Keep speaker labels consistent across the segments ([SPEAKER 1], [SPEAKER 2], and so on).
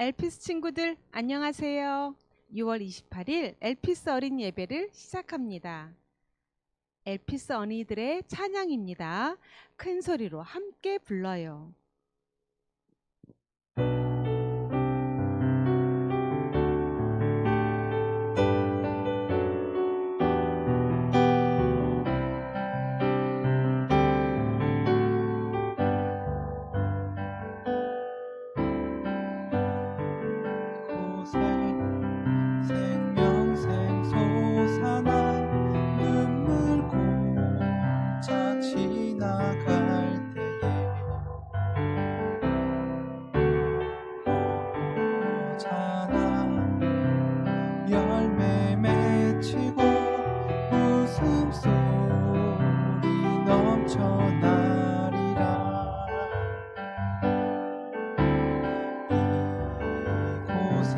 [SPEAKER 1] 엘피스 친구들 안녕하세요. 6월 28일 엘피스 어린 예배를 시작합니다. 엘피스 어린이들의 찬양입니다. 큰 소리로 함께 불러요.
[SPEAKER 2] 생명샘 솟아나 눈물 고짝 지나갈 때에 허자나 열매 맺히고 웃음소리 넘쳐나리라. 이곳에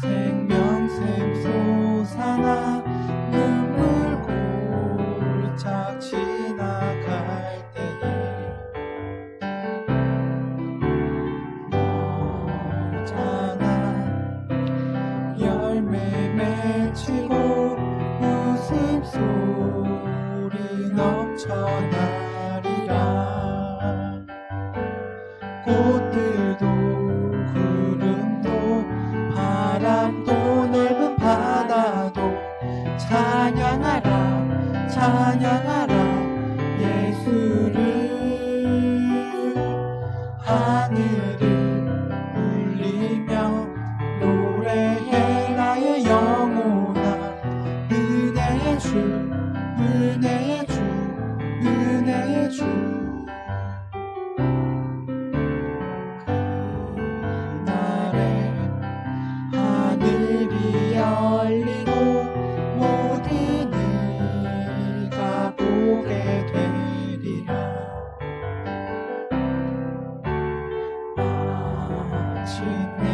[SPEAKER 2] 생명샘 솟아나 눈물 골짝 지나갈 때에 너잖아 열매 맺히고 웃음소리 넘쳐나리라. 꽃들도 구름도 바람도 넓은 바다도 찬양하라 찬양하라 예수를. 하늘을 울리며 노래해 나의 영혼아. 은혜의 주 은혜의 주 은혜의 주. 그날에 하늘이 열리고 모든 이가 보게 되리라. 마침내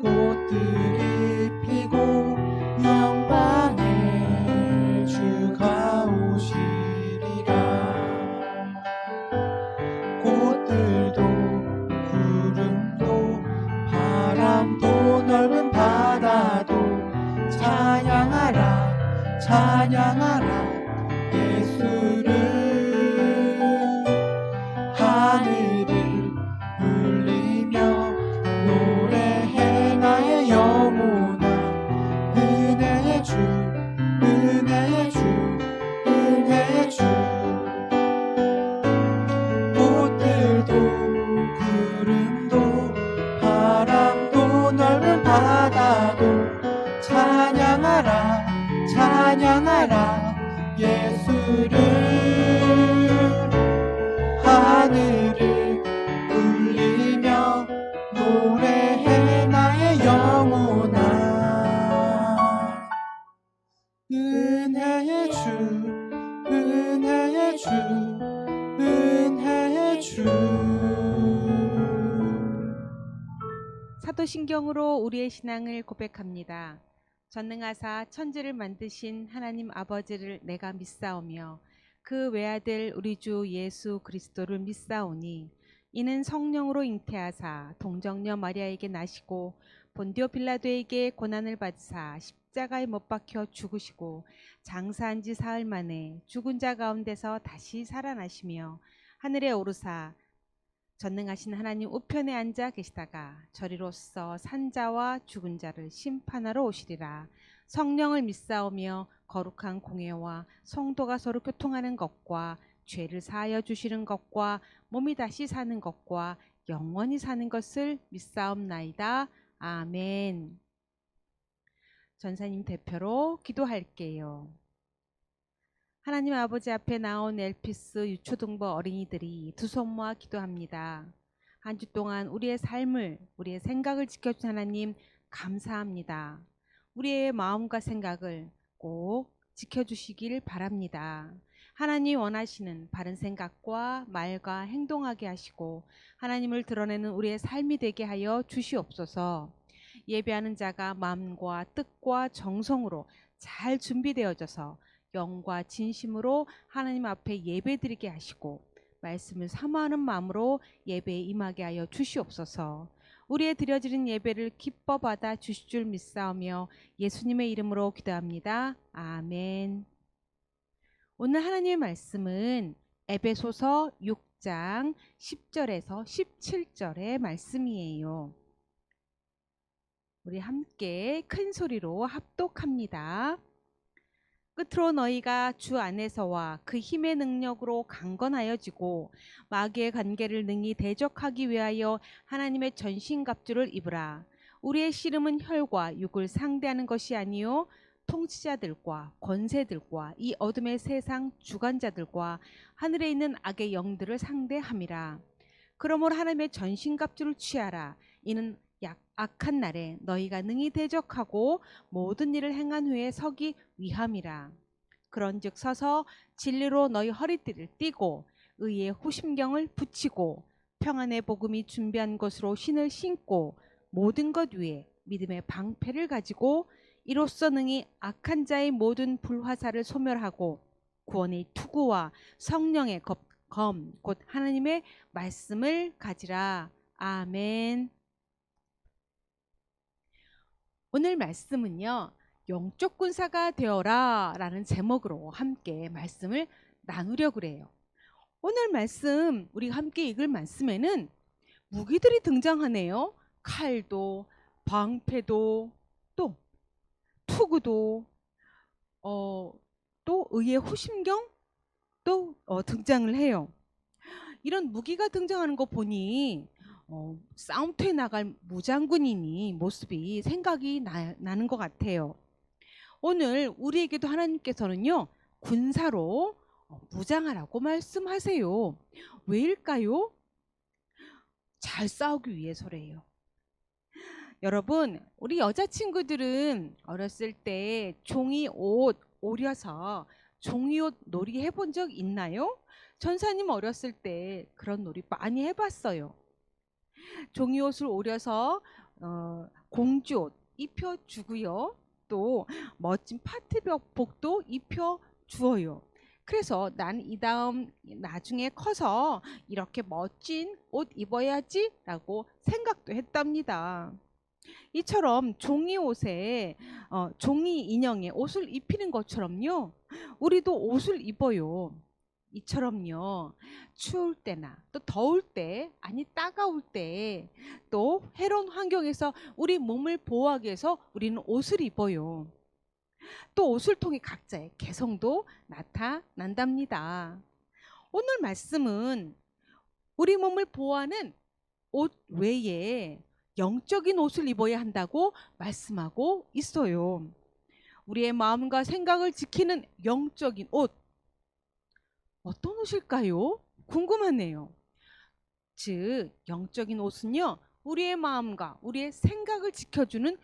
[SPEAKER 2] 꽃들이 피고 영광의 주가 오시리라. 꽃들도 구름도 바람도 넓은 바다도 찬양하라 찬양하라 예수를. 하늘을 울리며 노래해 나의 영혼아. 은혜의 주 은혜의 주 은혜의 주. 꽃들도 구름도 바람도 넓은 바다도 찬양하라 찬양하라 예수를. 하늘을 울리며 노래해 나의 영혼아. 은혜의 주 은혜의 주 은혜의 주.
[SPEAKER 1] 사도신경으로 우리의 신앙을 고백합니다. 전능하사 천지를 만드신 하나님 아버지를 내가 믿사오며 그 외아들 우리 주 예수 그리스도를 믿사오니 이는 성령으로 잉태하사 동정녀 마리아에게 나시고 본디오 빌라도에게 고난을 받으사 십자가에 못 박혀 죽으시고 장사한 지 사흘 만에 죽은 자 가운데서 다시 살아나시며 하늘에 오르사 전능하신 하나님 우편에 앉아 계시다가 저리로서 산자와 죽은 자를 심판하러 오시리라. 성령을 믿사오며 거룩한 공예와 성도가 서로 교통하는 것과 죄를 사하여 주시는 것과 몸이 다시 사는 것과 영원히 사는 것을 믿사옵나이다. 아멘. 전사님 대표로 기도할게요. 하나님 아버지 앞에 나온 엘피스 유초등부 어린이들이 두 손 모아 기도합니다. 한 주 동안 우리의 삶을, 우리의 생각을 지켜준 하나님 감사합니다. 우리의 마음과 생각을 꼭 지켜주시길 바랍니다. 하나님 원하시는 바른 생각과 말과 행동하게 하시고 하나님을 드러내는 우리의 삶이 되게 하여 주시옵소서. 예배하는 자가 마음과 뜻과 정성으로 잘 준비되어져서 영과 진심으로 하나님 앞에 예배드리게 하시고 말씀을 사모하는 마음으로 예배에 임하게 하여 주시옵소서. 우리의 드려지는 예배를 기뻐 받아 주실 줄 믿사오며 예수님의 이름으로 기도합니다. 아멘. 오늘 하나님의 말씀은 에베소서 6장 10절에서 17절의 말씀이에요. 우리 함께 큰 소리로 합독합니다. 끝으로 너희가 주 안에서와 그 힘의 능력으로 강건하여지고 마귀의 관계를 능히 대적하기 위하여 하나님의 전신갑주를 입으라. 우리의 씨름은 혈과 육을 상대하는 것이 아니요 통치자들과 권세들과 이 어둠의 세상 주관자들과 하늘에 있는 악의 영들을 상대함이라. 그러므로 하나님의 전신갑주를 취하라. 이는 악한 날에 너희가 능히 대적하고 모든 일을 행한 후에 서기 위함이라. 그런즉 서서 진리로 너희 허리띠를 띠고 의의 호심경을 붙이고 평안의 복음이 준비한 것으로 신을 신고 모든 것 위에 믿음의 방패를 가지고 이로써 능히 악한 자의 모든 불화살을 소멸하고 구원의 투구와 성령의 검 곧 하나님의 말씀을 가지라. 아멘. 오늘 말씀은요, 영적 군사가 되어라 라는 제목으로 함께 말씀을 나누려고 그래요. 오늘 말씀, 우리가 함께 읽을 말씀에는 무기들이 등장하네요. 칼도, 방패도, 또 투구도, 또 의의 호심경 또 등장을 해요. 이런 무기가 등장하는 거 보니 싸움터에 나갈 무장군이니 모습이 생각이 나는 것 같아요. 오늘 우리에게도 하나님께서는요, 군사로 무장하라고 말씀하세요. 왜일까요? 잘 싸우기 위해서래요. 여러분, 우리 여자친구들은 어렸을 때 종이 옷 오려서 종이옷 놀이 해본 적 있나요? 전사님 어렸을 때 그런 놀이 많이 해봤어요. 종이옷을 오려서 공주옷 입혀주고요. 또 멋진 파티복도 입혀주어요. 그래서 난 이 다음 나중에 커서 이렇게 멋진 옷 입어야지 라고 생각도 했답니다. 이처럼 종이옷에 종이 인형에 옷을 입히는 것처럼요, 우리도 옷을 입어요. 이처럼요, 추울 때나 또 더울 때, 아니 따가울 때, 또 해로운 환경에서 우리 몸을 보호하기 위해서 우리는 옷을 입어요. 또 옷을 통해 각자의 개성도 나타난답니다. 오늘 말씀은 우리 몸을 보호하는 옷 외에 영적인 옷을 입어야 한다고 말씀하고 있어요. 우리의 마음과 생각을 지키는 영적인 옷, 어떤 옷일까요? 궁금하네요. 즉, 영적인 옷은요, 우리의 마음과 우리의 생각을 지켜주는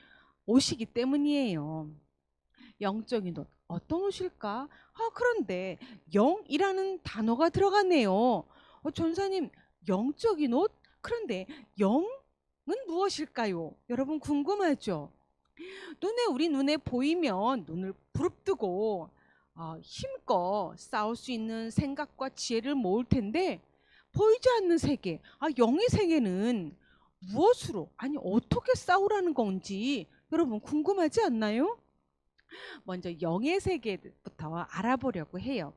[SPEAKER 1] 옷이기 때문이에요. 영적인 옷, 어떤 옷일까? 그런데 영이라는 단어가 들어가네요. 전사님, 영적인 옷? 그런데 영은 무엇일까요? 여러분 궁금하죠? 우리 눈에 보이면 눈을 부릅뜨고 힘껏 싸울 수 있는 생각과 지혜를 모을 텐데, 보이지 않는 세계, 영의 세계는 무엇으로, 아니 어떻게 싸우라는 건지 여러분 궁금하지 않나요? 먼저 영의 세계부터 알아보려고 해요.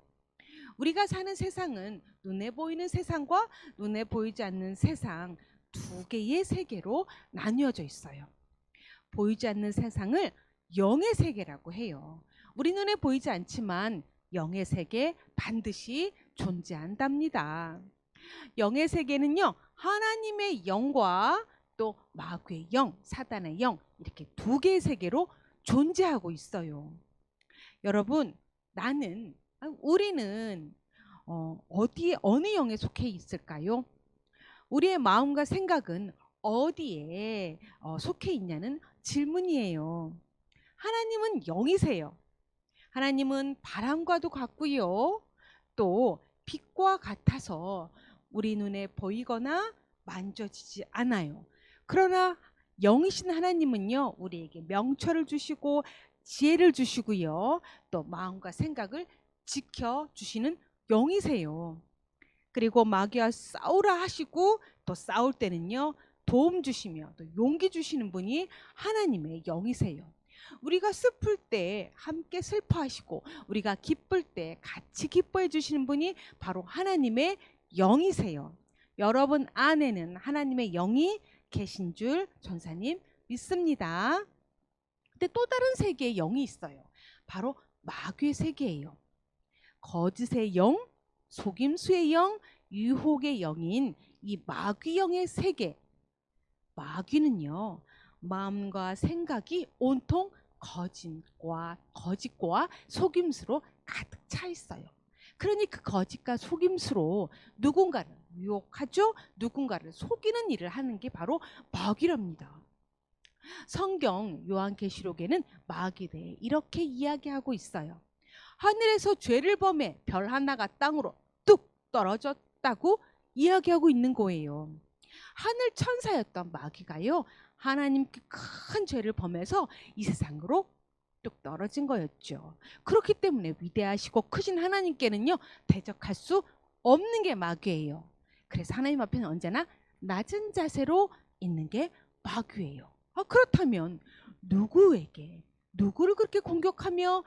[SPEAKER 1] 우리가 사는 세상은 눈에 보이는 세상과 눈에 보이지 않는 세상 두 개의 세계로 나뉘어져 있어요. 보이지 않는 세상을 영의 세계라고 해요. 우리 눈에 보이지 않지만 영의 세계 반드시 존재한답니다. 영의 세계는요, 하나님의 영과 또 마귀의 영, 사단의 영, 이렇게 두 개의 세계로 존재하고 있어요. 여러분, 우리는 어디에, 어느 영에 속해 있을까요? 우리의 마음과 생각은 어디에 속해 있냐는 질문이에요. 하나님은 영이세요. 하나님은 바람과도 같고요, 또 빛과 같아서 우리 눈에 보이거나 만져지지 않아요. 그러나 영이신 하나님은요, 우리에게 명철을 주시고 지혜를 주시고요, 또 마음과 생각을 지켜주시는 영이세요. 그리고 마귀와 싸우라 하시고 또 싸울 때는요 도움 주시며 또 용기 주시는 분이 하나님의 영이세요. 우리가 슬플 때 함께 슬퍼하시고 우리가 기쁠 때 같이 기뻐해 주시는 분이 바로 하나님의 영이세요. 여러분 안에는 하나님의 영이 계신 줄 전사님 믿습니다. 근데 또 다른 세계의 영이 있어요. 바로 마귀의 세계예요. 거짓의 영, 속임수의 영, 유혹의 영인 이 마귀 영의 세계. 마귀는요 마음과 생각이 온통 거짓과 속임수로 가득 차 있어요. 그러니 그 거짓과 속임수로 누군가를 유혹하죠. 누군가를 속이는 일을 하는 게 바로 마귀랍니다. 성경 요한계시록에는 마귀에 대해 이렇게 이야기하고 있어요. 하늘에서 죄를 범해 별 하나가 땅으로 뚝 떨어졌다고 이야기하고 있는 거예요. 하늘 천사였던 마귀가요 하나님께 큰 죄를 범해서 이 세상으로 뚝 떨어진 거였죠. 그렇기 때문에 위대하시고 크신 하나님께는요 대적할 수 없는 게 마귀예요. 그래서 하나님 앞에는 언제나 낮은 자세로 있는 게 마귀예요. 그렇다면 누구를 그렇게 공격하며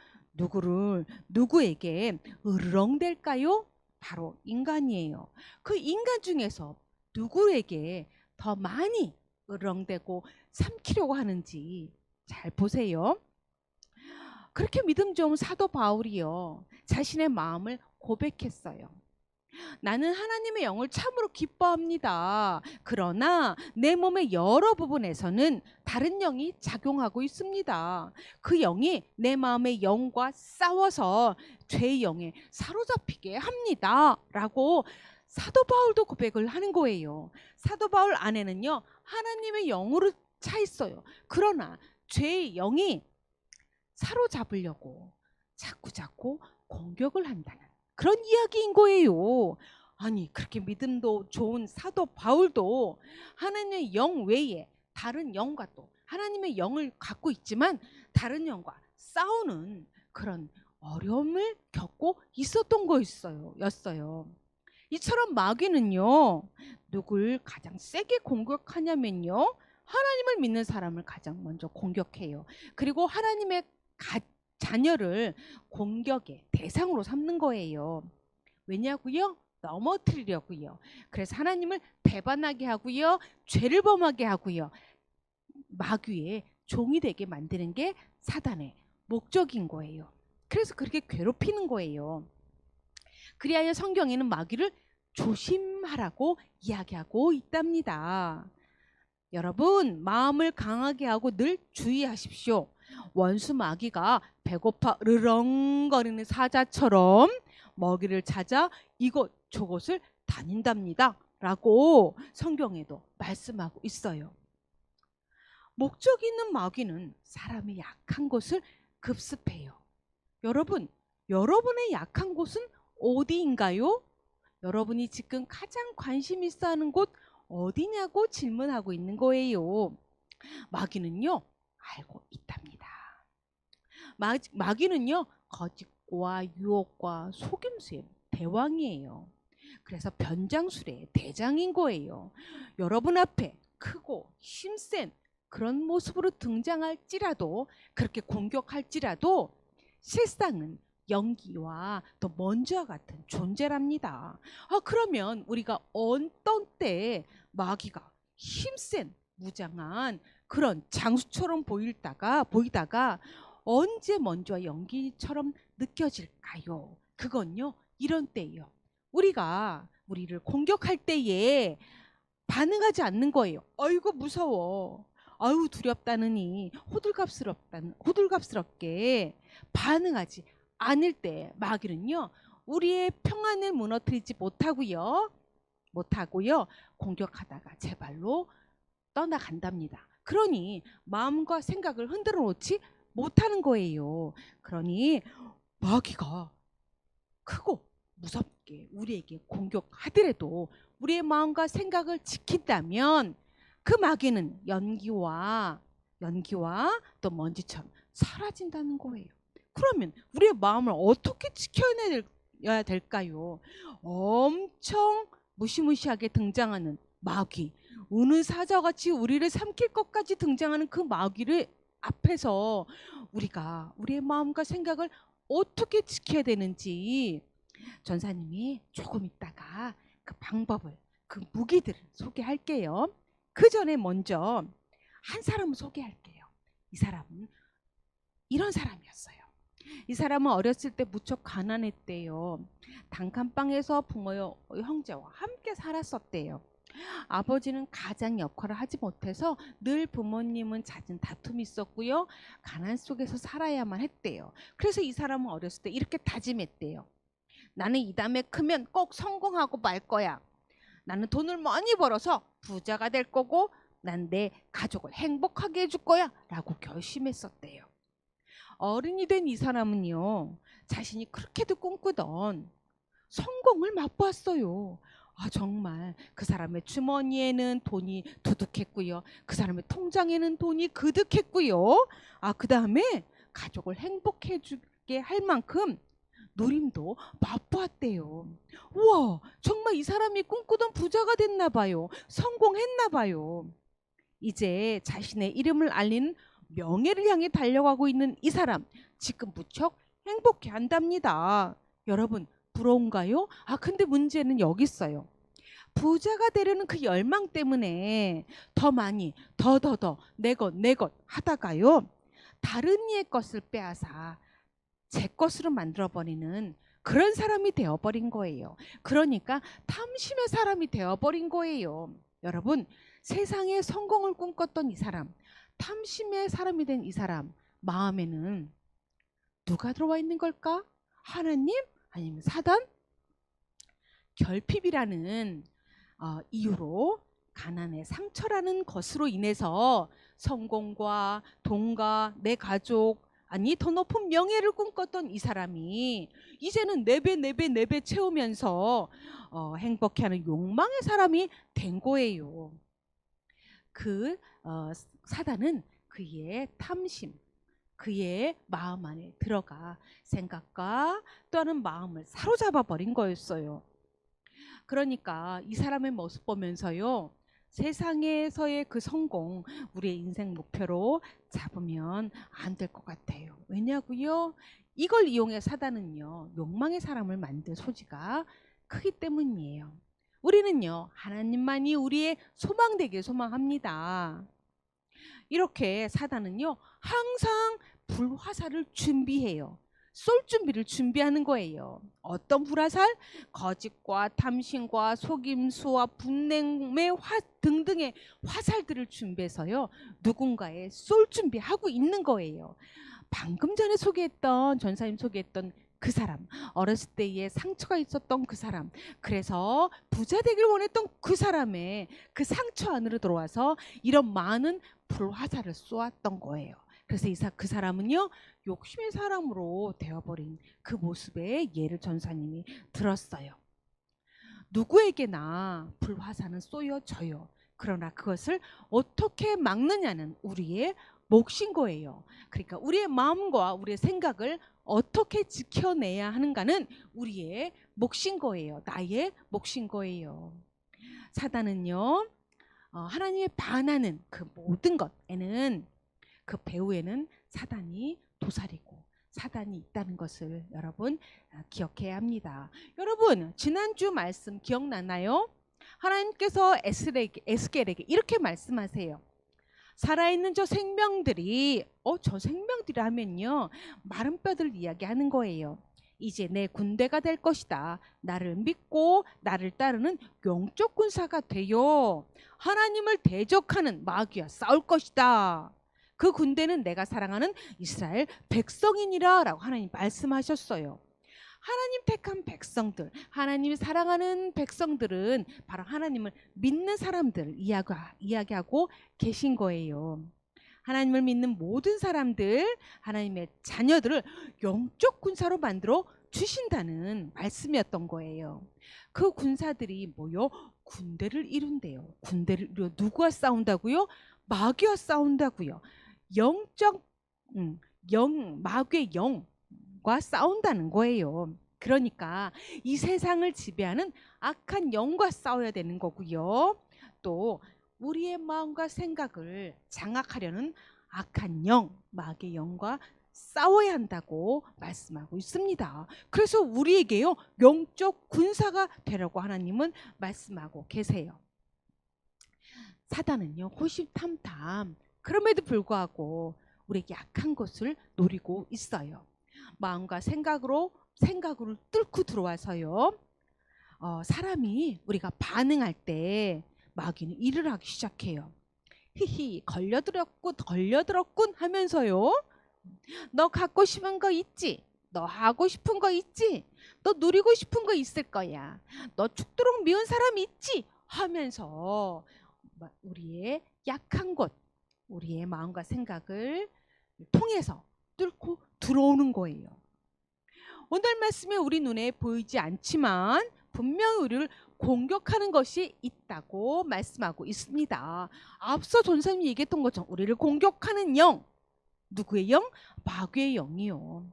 [SPEAKER 1] 누구에게 으르렁댈까요? 바로 인간이에요. 그 인간 중에서 누구에게 더 많이 으르렁대고 삼키려고 하는지 잘 보세요. 그렇게 믿음 좋은 사도 바울이요 자신의 마음을 고백했어요. 나는 하나님의 영을 참으로 기뻐합니다. 그러나 내 몸의 여러 부분에서는 다른 영이 작용하고 있습니다. 그 영이 내 마음의 영과 싸워서 죄의 영에 사로잡히게 합니다. 라고 사도 바울도 고백을 하는 거예요. 사도 바울 안에는요 하나님의 영으로 차 있어요. 그러나 죄의 영이 사로잡으려고 자꾸 공격을 한다는 그런 이야기인 거예요. 아니 그렇게 믿음도 좋은 사도 바울도 하나님의 영 외에 다른 영과 또 하나님의 영을 갖고 있지만 다른 영과 싸우는 그런 어려움을 겪고 있었던 거였어요. 이처럼 마귀는요 누굴 가장 세게 공격하냐면요 하나님을 믿는 사람을 가장 먼저 공격해요. 그리고 하나님의 자녀를 공격의 대상으로 삼는 거예요. 왜냐고요? 넘어뜨리려고요. 그래서 하나님을 배반하게 하고요. 죄를 범하게 하고요. 마귀의 종이 되게 만드는 게 사단의 목적인 거예요. 그래서 그렇게 괴롭히는 거예요. 그리하여 성경에는 마귀를 조심하라고 이야기하고 있답니다. 여러분 마음을 강하게 하고 늘 주의하십시오. 원수 마귀가 배고파 으르렁거리는 사자처럼 먹이를 찾아 이곳 저곳을 다닌답니다. 라고 성경에도 말씀하고 있어요. 목적 있는 마귀는 사람의 약한 곳을 급습해요. 여러분, 여러분의 약한 곳은 어디인가요? 여러분이 지금 가장 관심 있어 하는 곳 어디냐고 질문하고 있는 거예요. 마귀는요 알고 있답니다. 마귀는요 거짓과 유혹과 속임수의 대왕이에요. 그래서 변장술의 대장인 거예요. 여러분 앞에 크고 힘센 그런 모습으로 등장할지라도 그렇게 공격할지라도 실상은 연기와 또 먼지와 같은 존재랍니다. 그러면 우리가 어떤 때에 마귀가 힘센 무장한 그런 장수처럼 보이다가 언제 먼지와 연기처럼 느껴질까요? 그건요 이런 때예요. 우리를 공격할 때에 반응하지 않는 거예요. 아이고 무서워. 아유 두렵다느니 호들갑스럽게 반응하지 않을 때 마귀는요 우리의 평안을 무너뜨리지 못하고요 공격하다가 제 발로 떠나간답니다. 그러니 마음과 생각을 흔들어 놓지 못하는 거예요. 그러니 마귀가 크고 무섭게 우리에게 공격하더라도 우리의 마음과 생각을 지킨다면 그 마귀는 연기와 또 먼지처럼 사라진다는 거예요. 그러면 우리의 마음을 어떻게 지켜내야 말씀드려야 될까요? 엄청 무시무시하게 등장하는 마귀, 우는 사자같이 우리를 삼킬 것까지 등장하는 그 마귀를 앞에서 우리가 우리의 마음과 생각을 어떻게 지켜야 되는지 전사님이 조금 있다가 그 방법을, 그 무기들을 소개할게요. 그 전에 먼저 한 사람을 소개할게요. 이 사람은 이런 사람이었어요. 이 사람은 어렸을 때 무척 가난했대요. 단칸방에서 부모 형제와 함께 살았었대요. 아버지는 가장 역할을 하지 못해서 늘 부모님은 잦은 다툼이 있었고요. 가난 속에서 살아야만 했대요. 그래서 이 사람은 어렸을 때 이렇게 다짐했대요. 나는 이 다음에 크면 꼭 성공하고 말 거야. 나는 돈을 많이 벌어서 부자가 될 거고 난 내 가족을 행복하게 해줄 거야 라고 결심했었대요. 어른이 된 이 사람은요, 자신이 그렇게도 꿈꾸던 성공을 맛보았어요. 정말 그 사람의 주머니에는 돈이 두둑했고요. 그 사람의 통장에는 돈이 그득했고요. 그 다음에 가족을 행복해 주게 할 만큼 누림도 맛보았대요. 우와, 정말 이 사람이 꿈꾸던 부자가 됐나 봐요. 성공했나 봐요. 이제 자신의 이름을 알리는 명예를 향해 달려가고 있는 이 사람, 지금 무척 행복해 한답니다. 여러분, 부러운가요? 근데 문제는 여기 있어요. 부자가 되려는 그 열망 때문에 더 많이, 더 내 것 하다가요, 다른 이의 것을 빼앗아 제 것으로 만들어버리는 그런 사람이 되어버린 거예요. 그러니까 탐심의 사람이 되어버린 거예요. 여러분, 세상에 성공을 꿈꿨던 이 사람, 탐심의 사람이 된 이 사람 마음에는 누가 들어와 있는 걸까? 하나님? 아니면 사단? 결핍이라는 이유로, 가난의 상처라는 것으로 인해서 성공과 돈과 내 가족, 더 높은 명예를 꿈꿨던 이 사람이 이제는 4배 채우면서 행복해하는 욕망의 사람이 된 거예요. 사단은 그의 탐심, 그의 마음 안에 들어가 생각과 또는 마음을 사로잡아 버린 거였어요. 그러니까 이 사람의 모습 보면서요, 세상에서의 그 성공, 우리의 인생 목표로 잡으면 안 될 것 같아요. 왜냐고요? 이걸 이용해 사단은요, 욕망의 사람을 만들 소지가 크기 때문이에요. 우리는요, 하나님만이 우리의 소망 되길 소망합니다. 이렇게 사단은요, 항상 불화살을 준비해요. 쏠 준비를 준비하는 거예요. 어떤 불화살? 거짓과 탐심과 속임수와 분냉의 등등의 화살들을 준비해서요, 누군가에 쏠 준비하고 있는 거예요. 방금 전에 전사님 소개했던 그 사람, 어렸을 때에 상처가 있었던 그 사람, 그래서 부자 되길 원했던 그 사람의 그 상처 안으로 들어와서 이런 많은 불화살을 쏘았던 거예요. 그래서 그 사람은요, 욕심의 사람으로 되어버린 그 모습의 예를 전사님이 들었어요. 누구에게나 불화살은 쏘여져요. 그러나 그것을 어떻게 막느냐는 우리의 몫인 거예요. 그러니까 우리의 마음과 우리의 생각을 어떻게 지켜내야 하는가는 우리의 몫인 거예요. 나의 몫인 거예요. 사단은요, 하나님의 반하는 그 모든 것에는, 그 배후에는 사단이 도사리고 사단이 있다는 것을 여러분 기억해야 합니다. 여러분, 지난주 말씀 기억나나요? 하나님께서 에스겔에게 이렇게 말씀하세요. 살아있는 저 생명들이, 저 생명들이 하면요, 마른 뼈들 이야기하는 거예요. 이제 내 군대가 될 것이다. 나를 믿고 나를 따르는 영적 군사가 되어 하나님을 대적하는 마귀와 싸울 것이다. 그 군대는 내가 사랑하는 이스라엘 백성이니라 라고 하나님 말씀하셨어요. 하나님 택한 백성들, 하나님이 사랑하는 백성들은 바로 하나님을 믿는 사람들을 이야기하고 계신 거예요. 하나님을 믿는 모든 사람들, 하나님의 자녀들을 영적 군사로 만들어 주신다는 말씀이었던 거예요. 그 군사들이 뭐요? 군대를 이룬대요. 군대를 이루어 누구와 싸운다고요? 마귀와 싸운다고요. 마귀의 영과 싸운다는 거예요. 그러니까 이 세상을 지배하는 악한 영과 싸워야 되는 거고요. 또 우리의 마음과 생각을 장악하려는 악한 영, 마귀의 영과 싸워야 한다고 말씀하고 있습니다. 그래서 우리에게요, 영적 군사가 되라고 하나님은 말씀하고 계세요. 사단은요, 호시탐탐, 그럼에도 불구하고 우리에게 약한 것을 노리고 있어요. 마음과 생각으로 뚫고 들어와서요, 사람이 우리가 반응할 때 마귀는 일을 하기 시작해요. 히히, 걸려들었군 하면서요, 너 갖고 싶은 거 있지? 너 하고 싶은 거 있지? 너 누리고 싶은 거 있을 거야. 너 죽도록 미운 사람 있지? 하면서 우리의 약한 곳, 우리의 마음과 생각을 통해서 뚫고 들어오는 거예요. 오늘 말씀에 우리 눈에 보이지 않지만 분명히 우리를 공격하는 것이 있다고 말씀하고 있습니다. 앞서 전사님이 얘기했던 것처럼 우리를 공격하는 영, 누구의 영? 마귀의 영이요.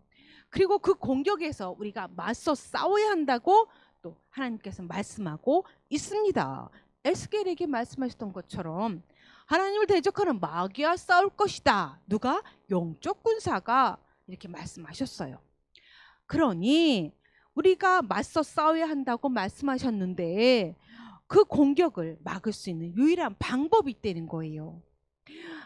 [SPEAKER 1] 그리고 그 공격에서 우리가 맞서 싸워야 한다고 또 하나님께서 말씀하고 있습니다. 에스겔에게 말씀하셨던 것처럼 하나님을 대적하는 마귀와 싸울 것이다. 누가? 영적 군사가 이렇게 말씀하셨어요. 그러니 우리가 맞서 싸워야 한다고 말씀하셨는데 그 공격을 막을 수 있는 유일한 방법이 있다는 거예요.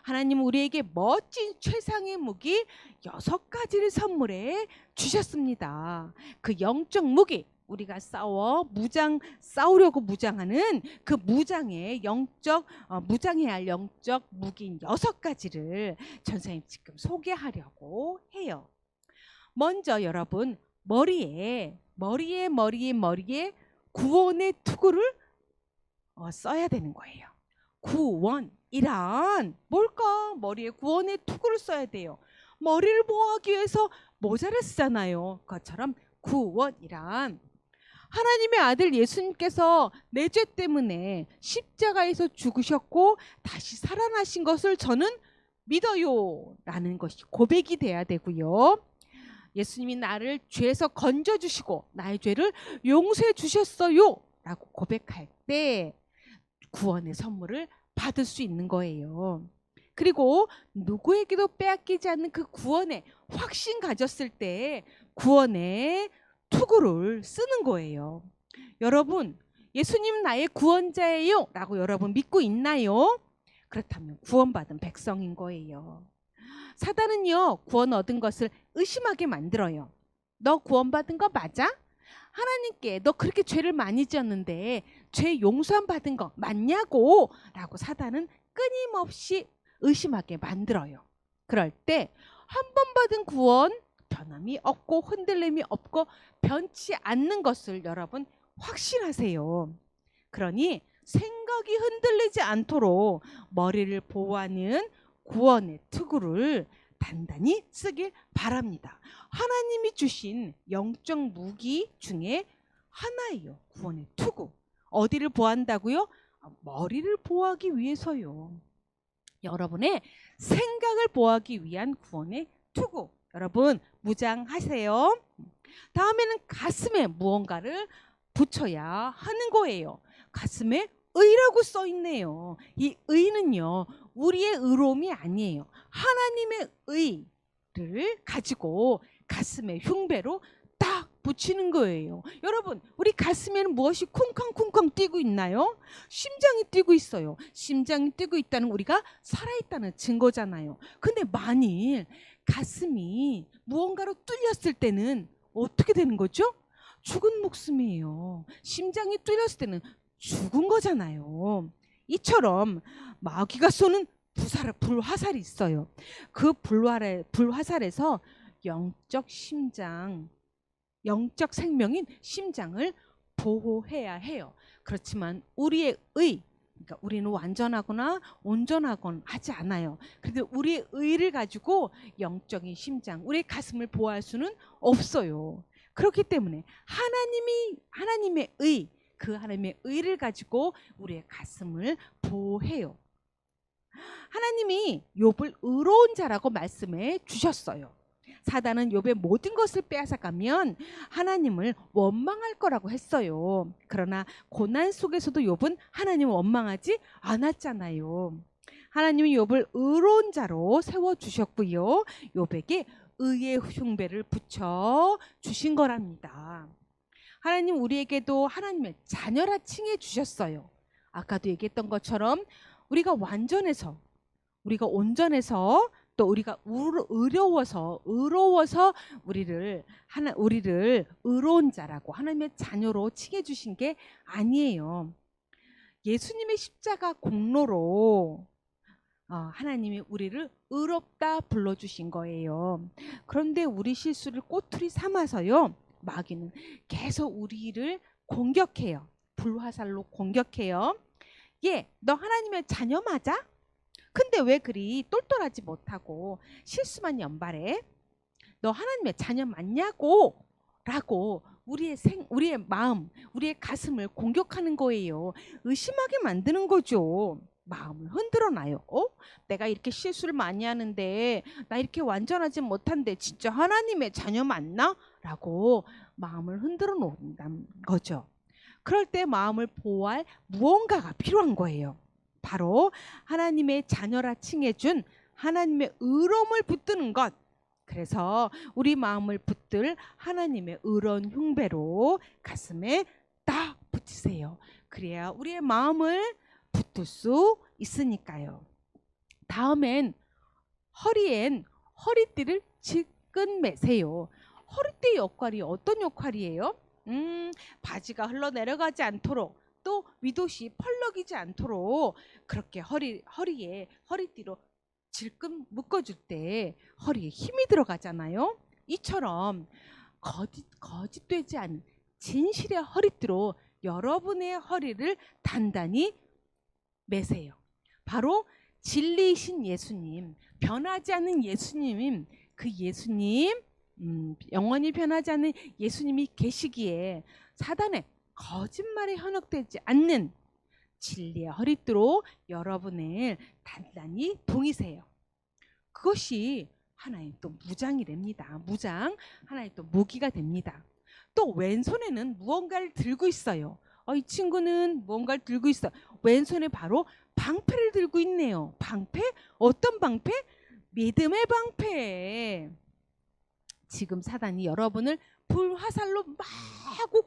[SPEAKER 1] 하나님은 우리에게 멋진 최상의 무기 6가지를 선물해 주셨습니다. 그 영적 무기, 우리가 싸우려고 무장하는 그 무장의 무장해야 할 영적 무기인 6가지를 전사님 지금 소개하려고 해요. 먼저 여러분, 머리에 구원의 투구를 써야 되는 거예요. 구원이란 뭘까? 머리에 구원의 투구를 써야 돼요. 머리를 보호하기 위해서 모자를 쓰잖아요. 그것처럼 구원이란 하나님의 아들 예수님께서 내 죄 때문에 십자가에서 죽으셨고 다시 살아나신 것을 저는 믿어요 라는 것이 고백이 돼야 되고요. 예수님이 나를 죄에서 건져주시고 나의 죄를 용서해 주셨어요 라고 고백할 때 구원의 선물을 받을 수 있는 거예요. 그리고 누구에게도 빼앗기지 않는 그 구원의 확신 가졌을 때 구원의 투구를 쓰는 거예요. 여러분, 예수님 나의 구원자예요 라고 여러분 믿고 있나요? 그렇다면 구원받은 백성인 거예요. 사단은요, 구원 얻은 것을 의심하게 만들어요. 너 구원받은 거 맞아? 하나님께 너 그렇게 죄를 많이 지었는데 죄 용서함 받은 거 맞냐고 라고 사단은 끊임없이 의심하게 만들어요. 그럴 때 한 번 받은 구원 변함이 없고 흔들림이 없고 변치 않는 것을 여러분 확신하세요. 그러니 생각이 흔들리지 않도록 머리를 보호하는 구원의 투구를 단단히 쓰길 바랍니다. 하나님이 주신 영적 무기 중에 하나예요. 구원의 투구. 어디를 보호한다고요? 머리를 보호하기 위해서요. 여러분의 생각을 보호하기 위한 구원의 투구. 여러분 무장하세요. 다음에는 가슴에 무언가를 붙여야 하는 거예요. 가슴에 의라고 써 있네요. 이 의는요, 우리의 의로움이 아니에요. 하나님의 의를 가지고 가슴에 흉배로 딱 붙이는 거예요. 여러분, 우리 가슴에는 무엇이 쿵쾅쿵쾅 뛰고 있나요? 심장이 뛰고 있어요. 심장이 뛰고 있다는 우리가 살아있다는 증거잖아요. 근데 만일 가슴이 무언가로 뚫렸을 때는 어떻게 되는 거죠? 죽은 목숨이에요. 심장이 뚫렸을 때는 죽은 거잖아요. 이처럼 마귀가 쏘는 불화살이 있어요. 그 불화살에서 영적 생명인 심장을 보호해야 해요. 그렇지만 우리의 그러니까 우리는 완전하거나 온전하거나 하지 않아요. 그런데 우리의 의를 가지고 영적인 심장, 우리의 가슴을 보호할 수는 없어요. 그렇기 때문에 하나님의 의, 그 하나님의 의를 가지고 우리의 가슴을 보호해요. 하나님이 욥을 의로운 자라고 말씀해 주셨어요. 사단은 욥의 모든 것을 빼앗아가면 하나님을 원망할 거라고 했어요. 그러나 고난 속에서도 욥은 하나님을 원망하지 않았잖아요. 하나님은 욥을 의로운 자로 세워주셨고요. 욥에게 의의 흉배를 붙여 주신 거랍니다. 하나님 우리에게도 하나님의 자녀라 칭해 주셨어요. 아까도 얘기했던 것처럼 우리가 완전해서, 우리가 온전해서, 또 우리가 의로워서 우리를 의로운 자라고 하나님의 자녀로 칭해 주신 게 아니에요. 예수님의 십자가 공로로 하나님이 우리를 의롭다 불러주신 거예요. 그런데 우리 실수를 꼬투리 삼아서요, 마귀는 계속 우리를 공격해요. 불화살로 공격해요. 너 하나님의 자녀 맞아? 근데 왜 그리 똘똘하지 못하고 실수만 연발해? 너 하나님의 자녀 맞냐고? 라고 우리의 마음, 우리의 가슴을 공격하는 거예요. 의심하게 만드는 거죠. 마음을 흔들어 놔요. 내가 이렇게 실수를 많이 하는데, 나 이렇게 완전하지 못한데 진짜 하나님의 자녀 맞나? 라고 마음을 흔들어 놓는다는 거죠. 그럴 때 마음을 보호할 무언가가 필요한 거예요. 바로 하나님의 자녀라 칭해준 하나님의 의로움을 붙드는 것. 그래서 우리 마음을 붙들 하나님의 의로운 흉배로 가슴에 딱 붙이세요. 그래야 우리의 마음을 붙들 수 있으니까요. 다음엔 허리띠를 질끈 매세요. 허리띠의 역할이 어떤 역할이에요? 바지가 흘러내려가지 않도록, 또 윗옷이 펄럭이지 않도록 그렇게 허리에 허리띠로 질끈 묶어줄 때 허리에 힘이 들어가잖아요. 이처럼 거짓되지 않은 진실의 허리띠로 여러분의 허리를 단단히 매세요. 바로 진리이신 예수님, 변하지 않는 예수님, 그 예수님, 영원히 변하지 않는 예수님이 계시기에 사단의 거짓말에 현혹되지 않는 진리의 허리띠로 여러분을 단단히 동이세요. 그것이 하나의 또 무장이 됩니다. 무장, 하나의 또 무기가 됩니다. 또 왼손에는 무언가를 들고 있어요. 이 친구는 무언가를 들고 있어. 왼손에 바로 방패를 들고 있네요. 방패? 어떤 방패? 믿음의 방패. 지금 사단이 여러분을 불화살로 마구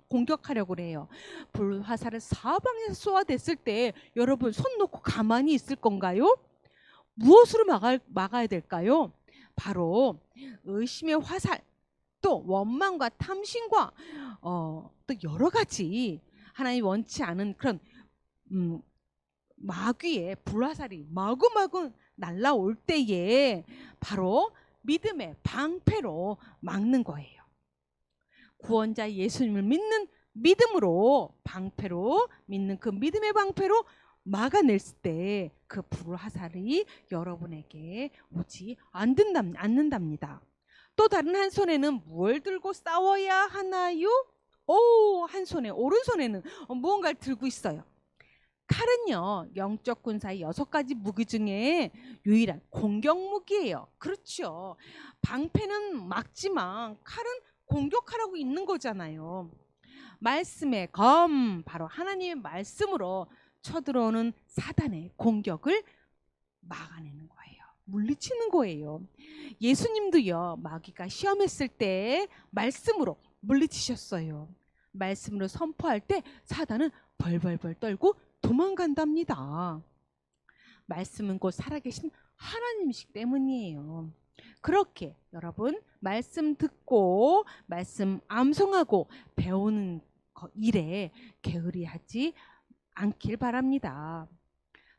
[SPEAKER 1] 공격하려고 해요. 불화살을 사방에서 쏘아댔을 때 여러분 손 놓고 가만히 있을 건가요? 무엇으로 막아야 될까요? 바로 의심의 화살, 또 원망과 탐심과 또 여러 가지 하나님 원치 않은 그런 마귀의 불화살이 마구마구 날라올 때에 바로 믿음의 방패로 막는 거예요. 구원자 예수님을 믿는 믿음으로 방패로 믿는 그 믿음의 방패로 막아낼 때 그 불화살이 여러분에게 오지 않는답니다. 또 다른 한 손에는 뭘 들고 싸워야 하나요? 한 손에, 오른손에는 무언가를 들고 있어요. 칼은요, 영적 군사의 6가지 무기 중에 유일한 공격 무기예요. 그렇죠. 방패는 막지만 칼은 공격하라고 있는 거잖아요. 말씀의 검, 바로 하나님의 말씀으로 쳐들어오는 사단의 공격을 막아내는 거예요. 물리치는 거예요. 예수님도요, 마귀가 시험했을 때 말씀으로 물리치셨어요. 말씀으로 선포할 때 사단은 벌벌벌 떨고 도망간답니다. 말씀은 곧 살아계신 하나님이시기 때문이에요. 그렇게 여러분 말씀 듣고 말씀 암송하고 배우는 일에 게으리하지 않길 바랍니다.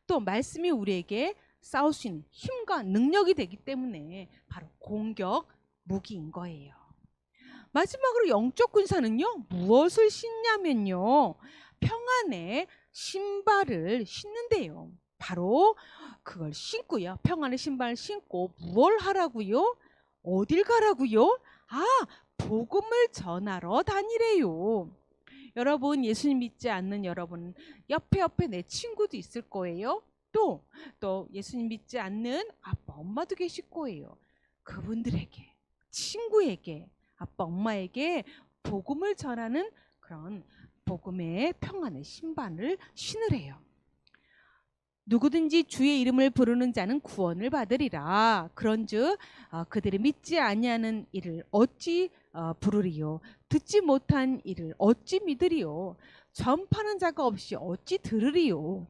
[SPEAKER 1] 또 말씀이 우리에게 싸울 수 있는 힘과 능력이 되기 때문에 바로 공격 무기인 거예요. 마지막으로 영적 군사는요, 무엇을 신냐면요, 평안의 신발을 신는데요. 바로 그걸 신고요. 평안의 신발을 신고 무엇을 하라고요? 어딜 가라고요? 복음을 전하러 다니래요. 여러분, 예수님 믿지 않는 여러분 옆에 내 친구도 있을 거예요. 또 예수님 믿지 않는 아빠 엄마도 계실 거예요. 그분들에게 친구에게, 아빠, 엄마에게 복음을 전하는 그런 복음의 평안의 신발을 신으래요. 누구든지 주의 이름을 부르는 자는 구원을 받으리라. 그런즉 그들이 믿지 아니하는 이를 어찌 부르리요? 듣지 못한 이를 어찌 믿으리요? 전파하는 자가 없이 어찌 들으리요?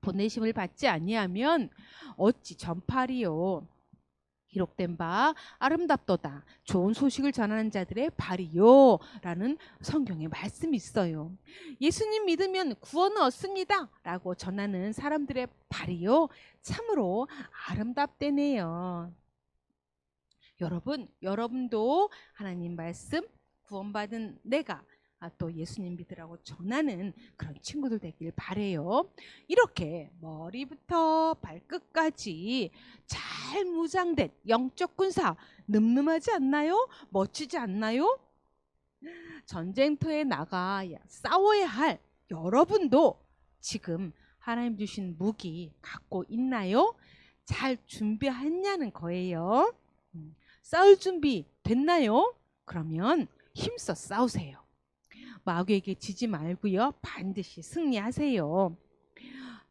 [SPEAKER 1] 보내심을 받지 아니하면 어찌 전파하리요? 기록된 바 아름답도다. 좋은 소식을 전하는 자들의 발이요 라는 성경의 말씀이 있어요. 예수님 믿으면 구원을 얻습니다 라고 전하는 사람들의 발이요 참으로 아름답대네요. 여러분도 하나님 말씀 구원받은 내가 또 예수님 믿으라고 전하는 그런 친구들 되길 바래요. 이렇게 머리부터 발끝까지 잘 무장된 영적 군사 늠름하지 않나요? 멋지지 않나요? 전쟁터에 나가 싸워야 할 여러분도 지금 하나님 주신 무기 갖고 있나요? 잘 준비했냐는 거예요. 싸울 준비 됐나요? 그러면 힘써 싸우세요. 마귀에게 지지 말고요. 반드시 승리하세요.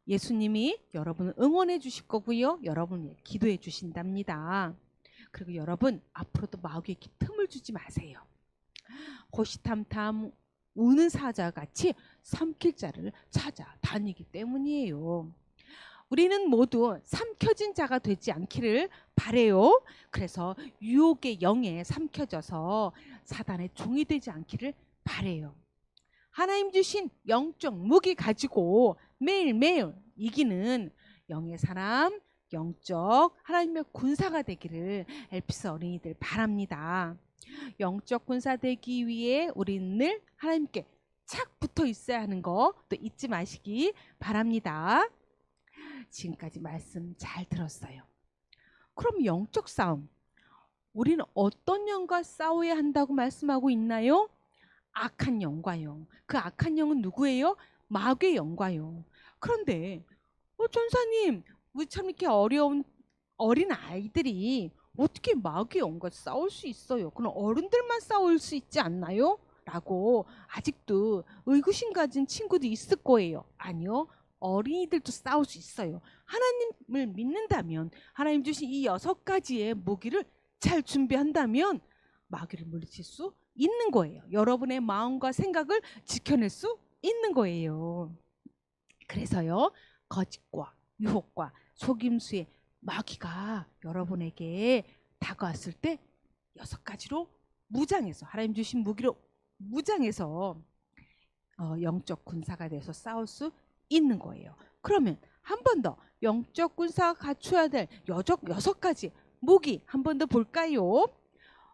[SPEAKER 1] 예수님이 여러분을 응원해 주실 거고요. 여러분을 기도해 주신답니다. 그리고 여러분 앞으로도 마귀에게 틈을 주지 마세요. 호시탐탐 우는 사자같이 삼킬 자를 찾아다니기 때문이에요. 우리는 모두 삼켜진 자가 되지 않기를 바래요. 그래서 유혹의 영에 삼켜져서 사단의 종이 되지 않기를 바래요. 하나님 주신 영적 무기 가지고 매일매일 이기는 영의 사람, 영적 하나님의 군사가 되기를 엘피스 어린이들 바랍니다. 영적 군사 되기 위해 우리는 늘 하나님께 착 붙어 있어야 하는 거 또 잊지 마시기 바랍니다. 지금까지 말씀 잘 들었어요. 그럼 영적 싸움, 우리는 어떤 영과 싸워야 한다고 말씀하고 있나요? 악한 영과요. 그 악한 영은 누구예요? 마귀의 영과요. 그런데 전사님, 우리 참 이렇게 어려운 어린 아이들이 어떻게 마귀의 영과 싸울 수 있어요? 그럼 어른들만 싸울 수 있지 않나요? 라고 아직도 의구심 가진 친구도 있을 거예요. 아니요. 어린이들도 싸울 수 있어요. 하나님을 믿는다면, 하나님 주신 이 6가지의 무기를 잘 준비한다면 마귀를 물리칠 수 있는 거예요. 여러분의 마음과 생각을 지켜낼 수 있는 거예요. 그래서요, 거짓과 유혹과 속임수의 마귀가 여러분에게 다가왔을 때 6가지로 무장해서, 하나님 주신 무기로 무장해서 영적 군사가 돼서 싸울 수 있는 거예요. 그러면 한 번 더 영적 군사가 갖춰야 될 6가지 무기 한 번 더 볼까요?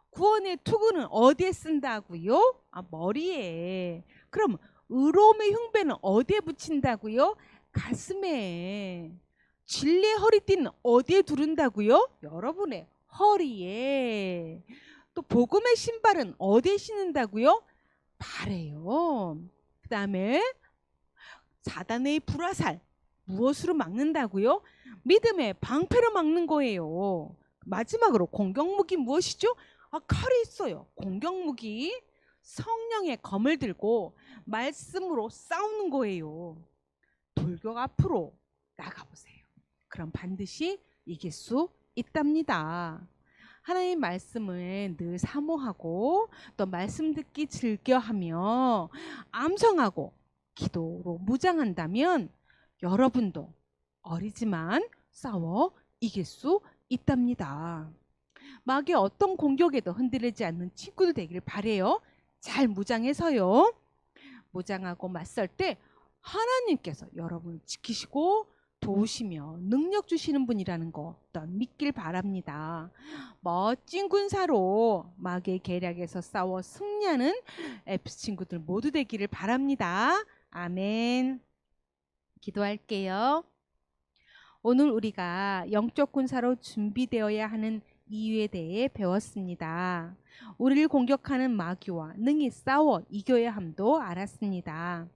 [SPEAKER 1] 구원의 투구는 어디에 쓴다고요? 머리에. 그럼 의로움의 흉배는 어디에 붙인다고요? 가슴에. 진리의 허리띠는 어디에 두른다고요? 여러분의 허리에. 또 복음의 신발은 어디에 신는다고요? 발에요. 그 다음에 사단의 불화살 무엇으로 막는다고요? 믿음의 방패로 막는 거예요. 마지막으로 공격무기 무엇이죠? 칼이 있어요. 공격무기. 성령의 검을 들고 말씀으로 싸우는 거예요. 돌격 앞으로 나가보세요. 그럼 반드시 이길 수 있답니다. 하나님 말씀을 늘 사모하고 또 말씀 듣기 즐겨하며 암송하고 기도로 무장한다면 여러분도 어리지만 싸워 이길 수 있답니다. 마귀의 어떤 공격에도 흔들리지 않는 친구들 되기를 바래요. 잘 무장해서요. 무장하고 맞설 때 하나님께서 여러분을 지키시고 도우시며 능력 주시는 분이라는 거 믿길 바랍니다. 멋진 군사로 마귀의 계략에서 싸워 승리하는 에피스 친구들 모두 되기를 바랍니다. 아멘. 기도할게요. 오늘 우리가 영적 군사로 준비되어야 하는 이유에 대해 배웠습니다. 우리를 공격하는 마귀와 능히 싸워 이겨야 함도 알았습니다.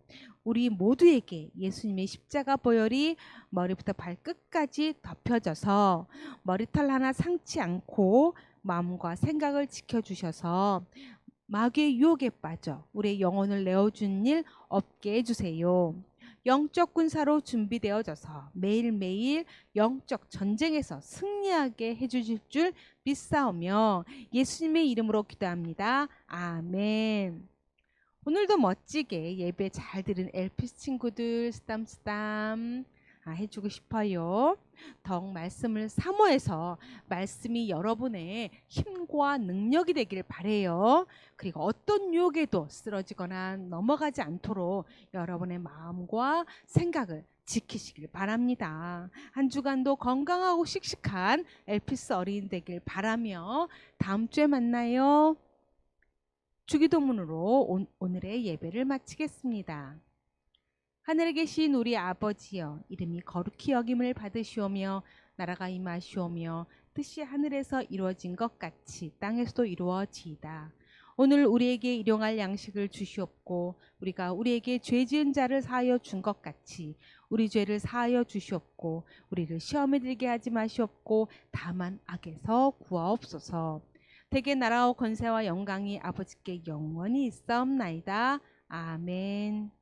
[SPEAKER 1] 우리 모두에게 예수님의 십자가 보혈이 머리부터 발끝까지 덮여져서 머리털 하나 상치 않고 마음과 생각을 지켜주셔서 마귀의 유혹에 빠져 우리의 영혼을 내어준 일 없게 해주세요. 영적 군사로 준비되어져서 매일매일 영적 전쟁에서 승리하게 해주실 줄 믿사오며 예수님의 이름으로 기도합니다. 아멘. 오늘도 멋지게 예배 잘 들은 엘피스 친구들 쓰담쓰담 해주고 싶어요. 더욱 말씀을 사모해서 말씀이 여러분의 힘과 능력이 되길 바래요. 그리고 어떤 유혹에도 쓰러지거나 넘어가지 않도록 여러분의 마음과 생각을 지키시길 바랍니다. 한 주간도 건강하고 씩씩한 엘피스 어린이 되길 바라며 다음 주에 만나요. 주기도문으로 오늘의 예배를 마치겠습니다. 하늘에 계신 우리 아버지여, 이름이 거룩히 여김을 받으시오며 나라가 임하시오며 뜻이 하늘에서 이루어진 것 같이 땅에서도 이루어지이다. 오늘 우리에게 일용할 양식을 주시옵고 우리가 우리에게 죄 지은 자를 사하여 준 것 같이 우리 죄를 사하여 주시옵고 우리를 시험에 들게 하지 마시옵고 다만 악에서 구하옵소서. 대개 나라와 권세와 영광이 아버지께 영원히 있사옵나이다. 아멘.